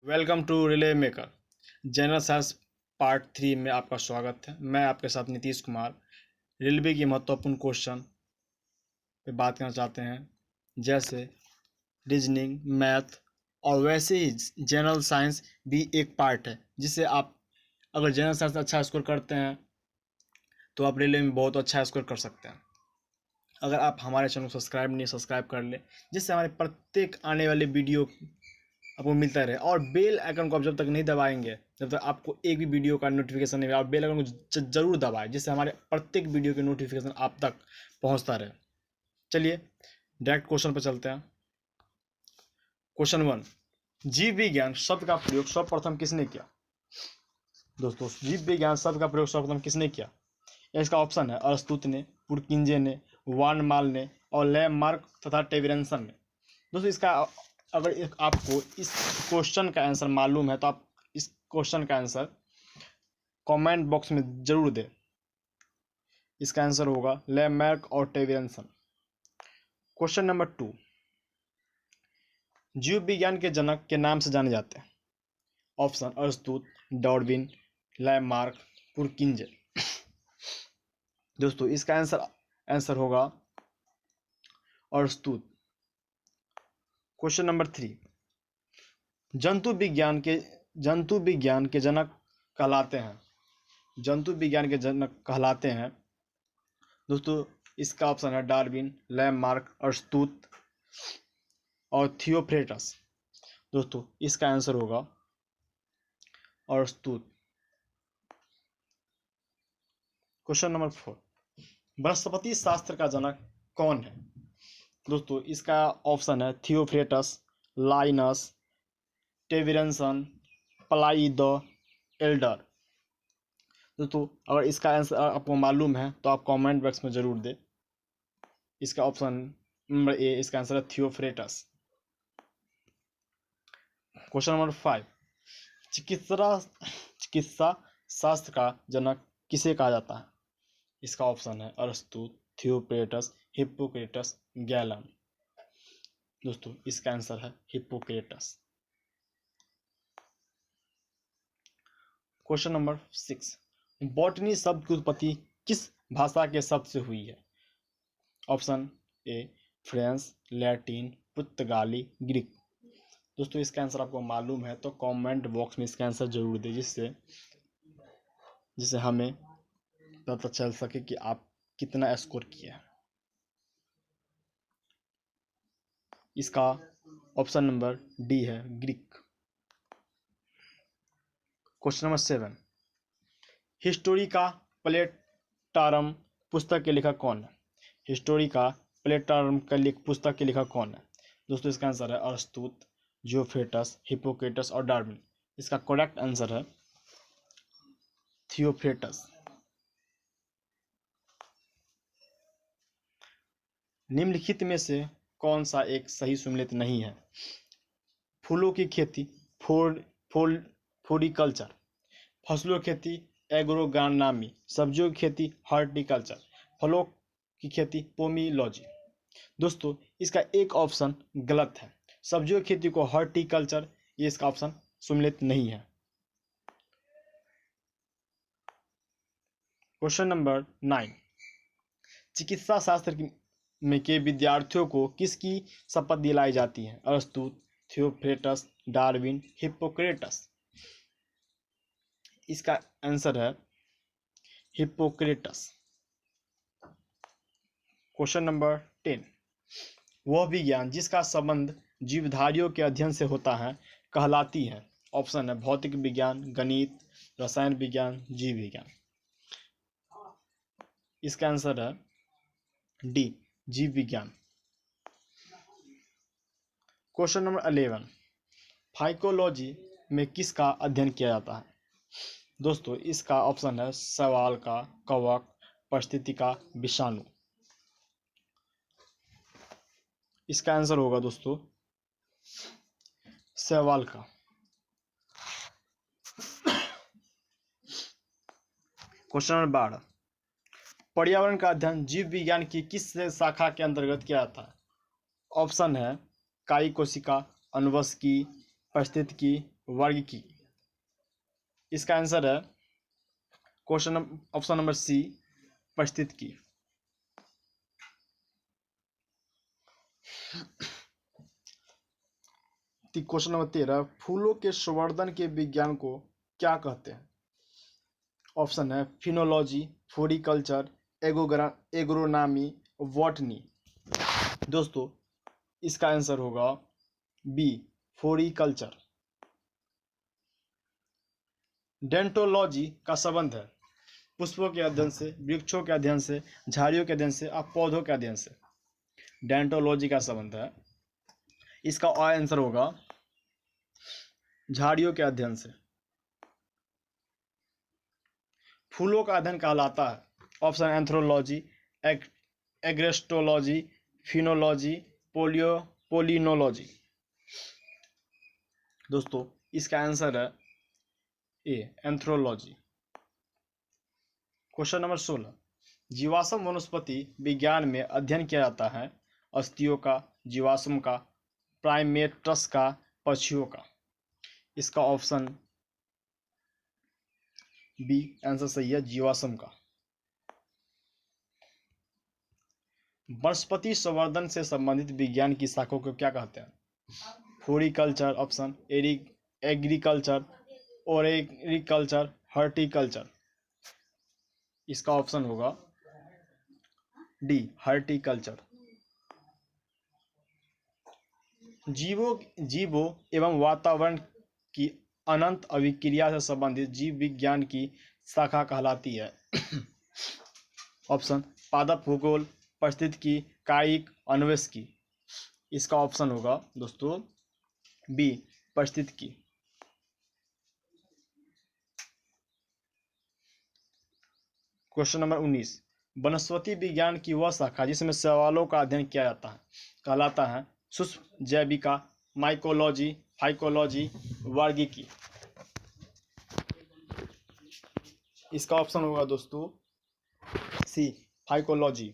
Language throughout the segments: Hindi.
Welcome to relay maker general science part 3 में आपका स्वागत है। मैं आपके साथ नीतीश कुमार रेलवे की महत्वपूर्ण क्वेश्चन पे बात करना चाहते हैं, जैसे रीजनिंग, मैथ और वैसे ही जनरल साइंस भी एक पार्ट है, जिससे आप अगर जनरल साइंस अच्छा स्कोर करते हैं तो आप रेलवे में बहुत अच्छा स्कोर कर सकते हैं। अगर आप हमारे चैनल को सब्सक्राइब कर लें, जिससे हमारे प्रत्येक आने वाले वीडियो आपको मिलता रहे, और बेल आइकन को आप जब तक नहीं दबाएंगे, जब तक आपको एक भी वीडियो का नोटिफिकेशन नहीं मिला, आप बेल आइकन को जरूर दबाएं, जिससे हमारे प्रत्येक वीडियो के नोटिफिकेशन आप तक पहुंचता रहे। चलिए डायरेक्ट क्वेश्चन पर चलते हैं। क्वेश्चन 1, जीव विज्ञान शब्द का प्रयोग सर्वप्रथम किसने किया? दोस्तों, जीव विज्ञान शब्द का प्रयोग सर्वप्रथम किसने किया? इसका ऑप्शन है अरस्तुत ने, पुरकिंजे ने, वान माल ने और लैमार्क तथा टेविरेंसन ने। दोस्तों, इसका अगर आपको इस क्वेश्चन का आंसर मालूम है तो आप इस क्वेश्चन का आंसर कमेंट बॉक्स में जरूर दें। इसका आंसर होगा लैमार्क और टेविरेंसन। क्वेश्चन नंबर 2, जीव विज्ञान के जनक के नाम से जाने जाते हैं? ऑप्शन अरस्तुत, डार्विन, लैमार्क, पुरकिंजे। दोस्तों, इसका आंसर होगा अरस्तुत। क्वेश्चन नंबर 3, जंतु विज्ञान के जनक कहलाते हैं? जंतु विज्ञान के जनक कहलाते हैं, दोस्तों इसका ऑप्शन है डार्विन, लैमार्क, अरस्तुत और थियोफ्रेटस। दोस्तों, इसका आंसर होगा अरस्तुत। क्वेश्चन नंबर 4, वनस्पति शास्त्र का जनक कौन है? दोस्तों, इसका ऑप्शन है थियोफ्रेटस, लाइनस, टेविरेंसन, प्लाई द एल्डर। दोस्तों, अगर इसका आंसर आपको मालूम है तो आप कमेंट बॉक्स में जरूर दें। इसका ऑप्शन नंबर ए, इसका आंसर है थियोफ्रेटस। क्वेश्चन नंबर 5, चिकित्सा शास्त्र का जनक किसे कहा जाता है? इसका ऑप्शन है अरस्तुत, थियोफ्रेटस, हिप्पोक्रेटस, गैलन। दोस्तों, इसका आंसर है हिप्पोक्रेटस। क्वेश्चन नंबर 6, बॉटनी शब्द की उत्पत्ति किस भाषा के शब्द से हुई है? ऑप्शन ए फ्रेंच, लैटिन, पुर्तगाली, ग्रीक। दोस्तों, इसका आंसर आपको मालूम है तो कमेंट बॉक्स में इसका आंसर जरूर दें, जिससे हमें पता चल सके कि आप कितना स्कोर किए। इसका ऑप्शन नंबर डी है, ग्रीक। क्वेश्चन नंबर 7, हिस्टोरिका प्लेटारम पुस्तक के लेखक कौन है? हिस्टोरिका प्लेटारम का पुस्तक के लेखक कौन है? दोस्तों, इसका आंसर है अरस्तुत, जियोफ्रेटस, हिप्पोक्रेटस और डार्विन। इसका करेक्ट आंसर है थियोफ्रेटस। निम्नलिखित में से कौन सा एक सही सम्मिलित नहीं है? फूलों की खेती फ्लोरिकल्चर, फसलों की खेती एग्रोगानोमी, सब्जियों की खेती हॉर्टिकल्चर, फलों की खेती पोमियोलॉजी। दोस्तों, इसका एक ऑप्शन गलत है। सब्जियों की खेती को हॉर्टिकल्चर, ये इसका ऑप्शन सम्मिलित नहीं है। क्वेश्चन नंबर 9, चिकित्सा शास्त्र में के विद्यार्थियों को किसकी शपथ दिलाई जाती है? अरस्तुत, थियोफ्रेटस, डार्विन, हिप्पोक्रेटस। इसका आंसर है हिप्पोक्रेटस। क्वेश्चन नंबर 10, वह विज्ञान जिसका संबंध जीवधारियों के अध्ययन से होता है कहलाती है? ऑप्शन है भौतिक विज्ञान, गणित, रसायन विज्ञान, जीव विज्ञान। इसका आंसर है डी, जीव विज्ञान। क्वेश्चन नंबर 11, फाइकोलॉजी में किसका अध्ययन किया जाता है? दोस्तों, इसका ऑप्शन है शैवाल का, कवक, परिस्थिति का, विषाणु। इसका आंसर होगा दोस्तों शैवाल का। क्वेश्चन नंबर 12, पर्यावरण का अध्ययन जीव विज्ञान की किस शाखा के अंतर्गत किया जाता है? ऑप्शन है कायी कोशिका, अनुवंशिकी, परिस्थितिकी, वर्गीकी। इसका आंसर है ऑप्शन नंबर सी, पारिस्थितिकी। क्वेश्चन नंबर 13, फूलों के संवर्धन के विज्ञान को क्या कहते हैं? ऑप्शन है फिनोलॉजी, फ्लोरिकल्चर, एग्रोनॉमी, बॉटनी। दोस्तों इसका आंसर होगा बी, फ्लोरिकल्चर। डेंटोलॉजी का संबंध है पुष्पों के अध्ययन से, वृक्षों के अध्ययन से, झाड़ियों के अध्ययन से और पौधों के अध्ययन से। डेंटोलॉजी का संबंध है, इसका आंसर होगा झाड़ियों के अध्ययन से। फूलों का अध्ययन कहलाता है ऑप्शन एंथ्रोलॉजी, एग्रेस्टोलॉजी, फिनोलॉजी, पोलिनोलॉजी। दोस्तों इसका आंसर है ए, एंथ्रोलॉजी। क्वेश्चन नंबर 16, जीवाश्म वनस्पति विज्ञान में अध्ययन किया जाता है अस्थियों का, जीवाश्म का, प्राइमेट्स का, पक्षियों का। इसका ऑप्शन बी आंसर सही है, जीवाश्म का। वनस्पति संवर्धन से संबंधित विज्ञान की शाखों को क्या कहते हैं? Floriculture, option agriculture, olericulture, horticulture. इसका ऑप्शन होगा डी, हॉर्टिकल्चर। जीवों एवं वातावरण की अनंत अभिक्रिया से संबंधित जीव विज्ञान की शाखा कहलाती है ऑप्शन पादप भूगोल, पारिस्थितिकी, कायिक, अन्वेषकी। इसका ऑप्शन होगा दोस्तों बी, पारिस्थितिकी। क्वेश्चन नंबर 19, वनस्पति विज्ञान की वह शाखा जिसमें सवालों का अध्ययन किया जाता है कहलाता है सूक्ष्म जैविका, माइकोलॉजी, फाइकोलॉजी, वर्गीकी। इसका ऑप्शन होगा दोस्तों सी, फाइकोलॉजी।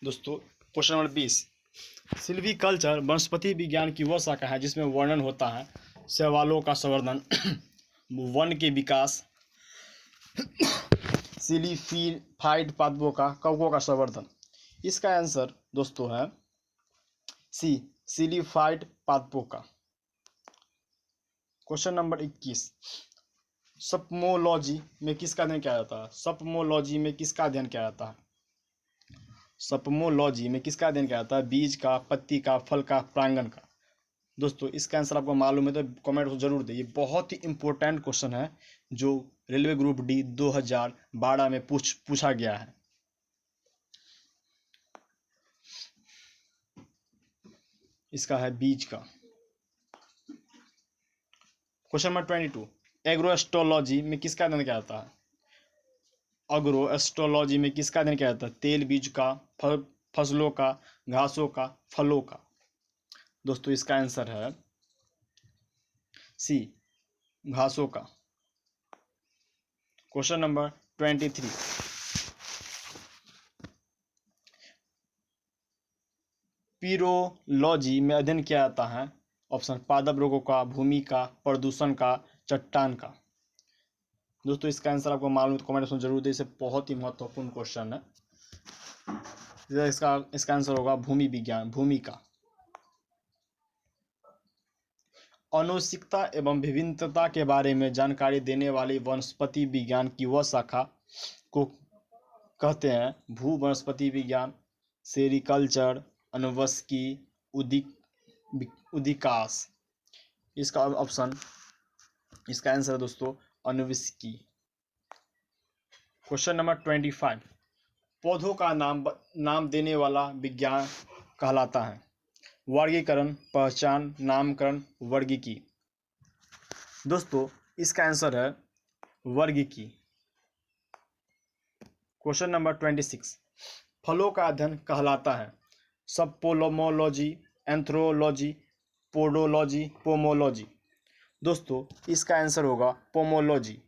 दोस्तों क्वेश्चन नंबर 20, सिल्वीकल्चर वनस्पति विज्ञान की वह शाखा है जिसमें वर्णन होता है शैवालों का संवर्धन, वन के विकास, सिलिफाइड पादपों का, कवकों का संवर्धन। इसका आंसर दोस्तों है सी, सिलिफाइड पादपों का। क्वेश्चन नंबर 21, सपमोलॉजी में किसका अध्ययन किया जाता है? सपमोलॉजी में किसका अध्ययन किया जाता है? सपमोलॉजी में किसका अध्ययन किया जाता है? बीज का, पत्ती का, फल का, परागण का। दोस्तों इसका आंसर आपको मालूम है तो कमेंट को जरूर दे। ये बहुत ही इंपॉर्टेंट क्वेश्चन है जो रेलवे ग्रुप डी 2012 में पूछा गया है। इसका है बीज का। क्वेश्चन नंबर 22, एग्रोएस्ट्रोलॉजी में किसका अध्ययन किया जाता है? एग्रोएस्ट्रोलॉजी में किसका अध्ययन किया जाता है? तेल बीज का, फसलों का, घासों का, फलों का। दोस्तों इसका आंसर है सी, घासों का। क्वेश्चन नंबर 23, पीरोलॉजी में अध्ययन किया जाता है ऑप्शन पादप रोगों का, भूमि का, प्रदूषण का, चट्टान का। दोस्तों इसका आंसर आपको मालूम तो कमेंट में जरूर दे। इसे बहुत ही महत्वपूर्ण क्वेश्चन है। इसका आंसर होगा भूमि विज्ञान, भूमि का। आनुवंशिकता एवं विभिन्नता के बारे में जानकारी देने वाली वनस्पति विज्ञान की वह शाखा को कहते हैं भू वनस्पति विज्ञान, सेरिकल्चर, आनुवंशिकी, उदिकास। इसका ऑप्शन, इसका आंसर है दोस्तों आनुवंशिकी। क्वेश्चन नंबर 25, पौधों का नाम देने वाला विज्ञान कहलाता है वर्गीकरण, पहचान, नामकरण, वर्गीकी। दोस्तों इसका आंसर है वर्गीकी। क्वेश्चन नंबर 26, फलों का अध्ययन कहलाता है सप्पोलोमोलॉजी, एंथ्रोलॉजी, पोडोलॉजी, पोमोलॉजी। दोस्तों इसका आंसर होगा पोमोलॉजी।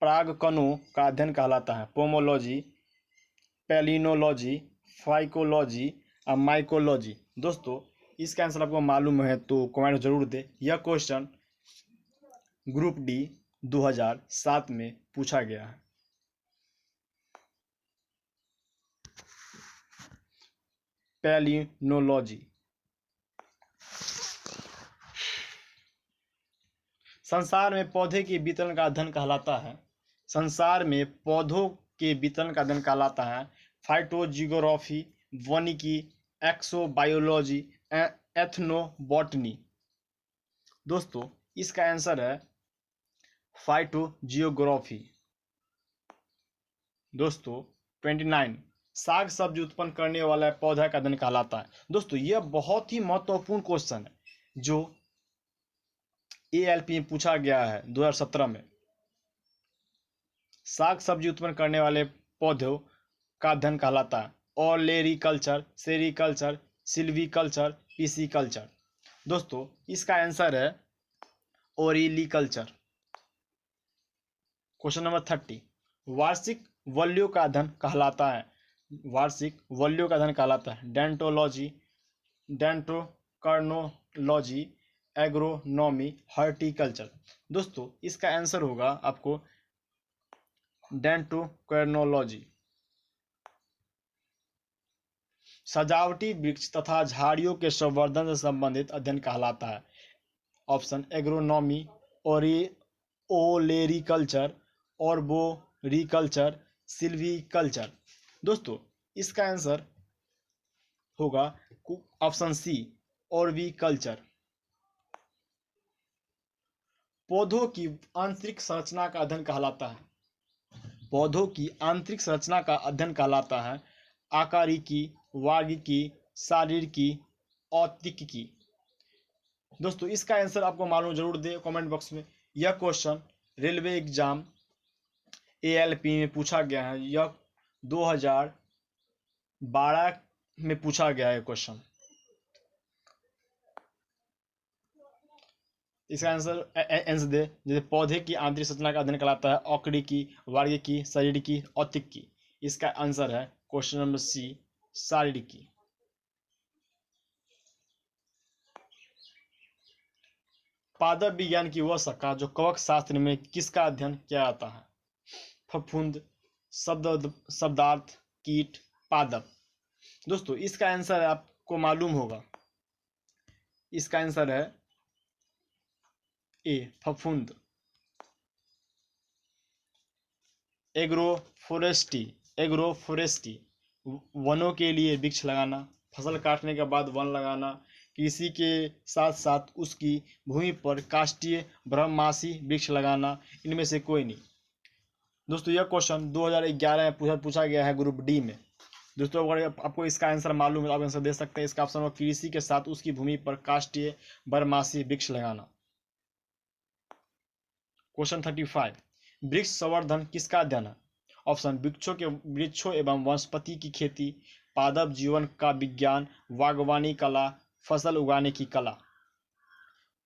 परागकणों का अध्ययन कहलाता है? पोमोलॉजी, पैलिनोलॉजी, फाइकोलॉजी और माइकोलॉजी। दोस्तों इसका आंसर आपको मालूम है तो कमेंट जरूर दें। यह क्वेश्चन ग्रुप डी 2007 में पूछा गया है। पैलिनोलॉजी। संसार में पौधे के वितरण का अध्ययन कहलाता है? संसार में पौधों के वितरण का अध्ययन कहलाता है फाइटोजियोग्राफी, वनिकी, एक्सोबायोलॉजी, एथनोबॉटनी। दोस्तों इसका आंसर है फाइटोजियोग्राफी। दोस्तों 29 साग सब्जी उत्पन्न करने वाला पौधा का अध्ययन कहलाता है? दोस्तों यह बहुत ही महत्वपूर्ण क्वेश्चन है जो ALP में पूछा गया है 2017 में। साग सब्जी उत्पन्न करने वाले पौधों का अध्ययन कहलाता है ओलेरीकल्चर, सेरीकल्चर, सिल्वीकल्चर, पिसीकल्चर। दोस्तों इसका आंसर है ओरिलीकल्चर। क्वेश्चन नंबर 30 वार्षिक वल्यों का अध्ययन कहलाता है? वार्षिक वल्यों का अध्ययन कहलाता है डेंटोलॉजी, डेंटोकर्नोलॉजी, एग्रोनॉमी, हॉर्टिकल्चर। दोस्तों इसका आंसर होगा आपको डेंटोकर्नोलॉजी। सजावटी वृक्ष तथा झाड़ियों के संवर्धन से संबंधित अध्ययन कहलाता है? Option agronomy, olericulture, arboriculture, silviculture. दोस्तों इसका आंसर होगा ऑप्शन सी ऑर्बिकल्चर। पौधों की आंतरिक संरचना का अध्ययन कहलाता है? पौधों की आंतरिक संरचना का अध्ययन कहलाता है आकारिकी, वार्गिकी, शारीरिकी, औत्तिकी। दोस्तों इसका आंसर आपको मालूम जरूर दे कमेंट बॉक्स में। यह क्वेश्चन रेलवे एग्जाम ALP में पूछा गया है। यह 2012 में पूछा गया है क्वेश्चन। इसका आंसर दे। जैसे पौधे की आंतरिक संरचना का अध्ययन कहलाता है औक्रिकी, वार्गिकी, शारीरिकी, औत्तिकी। इसका आंसर है क्वेश्चन नंबर सी शारीरिकी। पादप विज्ञान की वह शाखा जो कवक शास्त्र में किसका अध्ययन किया जाता है? फफूंद, शब्दार्थ, कीट, पादप। दोस्तों इसका आंसर आपको मालूम होगा। इसका आंसर है ए फफूंद। एग्रोफोरेस्ट्री वनों के लिए वृक्ष लगाना, फसल काटने के बाद वन लगाना, कृषि के साथ साथ उसकी भूमि पर काष्ठीय बारहमासी वृक्ष लगाना, इनमें से कोई नहीं। दोस्तों यह क्वेश्चन 2011 में पूछा गया है ग्रुप डी में। दोस्तों अगर आपको इसका आंसर मालूम है आप आंसर दे सकते हैं। इसका ऑप्शन होगा कृषि के साथ उसकी भूमि पर काष्ठीय बारहमासी वृक्ष लगाना। क्वेश्चन 35 वृक्ष संवर्धन किसका अध्ययन है? ऑप्शन वृक्षों एवं वनस्पति की खेती, पादप जीवन का विज्ञान, बागवानी कला, फसल उगाने की कला।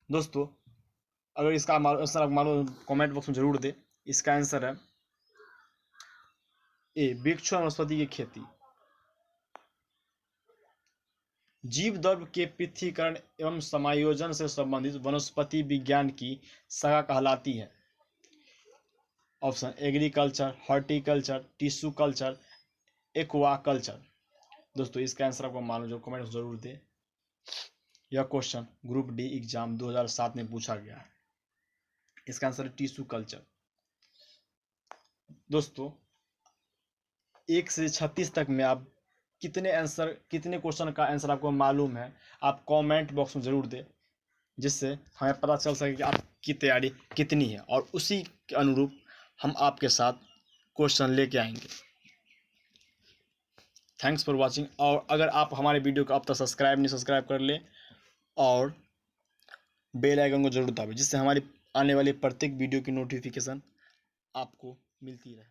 दोस्तों अगर इसका आंसर मालूम कमेंट बॉक्स में जरूर दे। इसका आंसर है ए वृक्षों एवं वनस्पति की खेती। जीव द्रव्य के पृथक्करण एवं समायोजन से संबंधित वनस्पति विज्ञान की शाखा कहलाती है? Option agriculture, horticulture, tissue culture, aquaculture. दोस्तों इसका आंसर आपको मालूम जो कमेंट जरूर दे। यह क्वेश्चन ग्रुप डी एग्जाम 2007 में पूछा गया है। इसका आंसर है टिश्यू कल्चर। दोस्तों 1 से 36 तक में आप कितने क्वेश्चन का आंसर आपको मालूम है आप कमेंट बॉक्स में जरूर दें, जिससे हमें पता चल सके कि आपकी तैयारी कितनी है और उसी के अनुरूप हम आपके साथ क्वेश्चन लेके आएंगे। Thanks for watching. और अगर आप हमारे वीडियो को अब तक सब्सक्राइब कर ले और बेल आइकन को जरूर दबाएं, जिससे हमारी आने वाली प्रत्येक वीडियो की नोटिफिकेशन आपको मिलती रहे।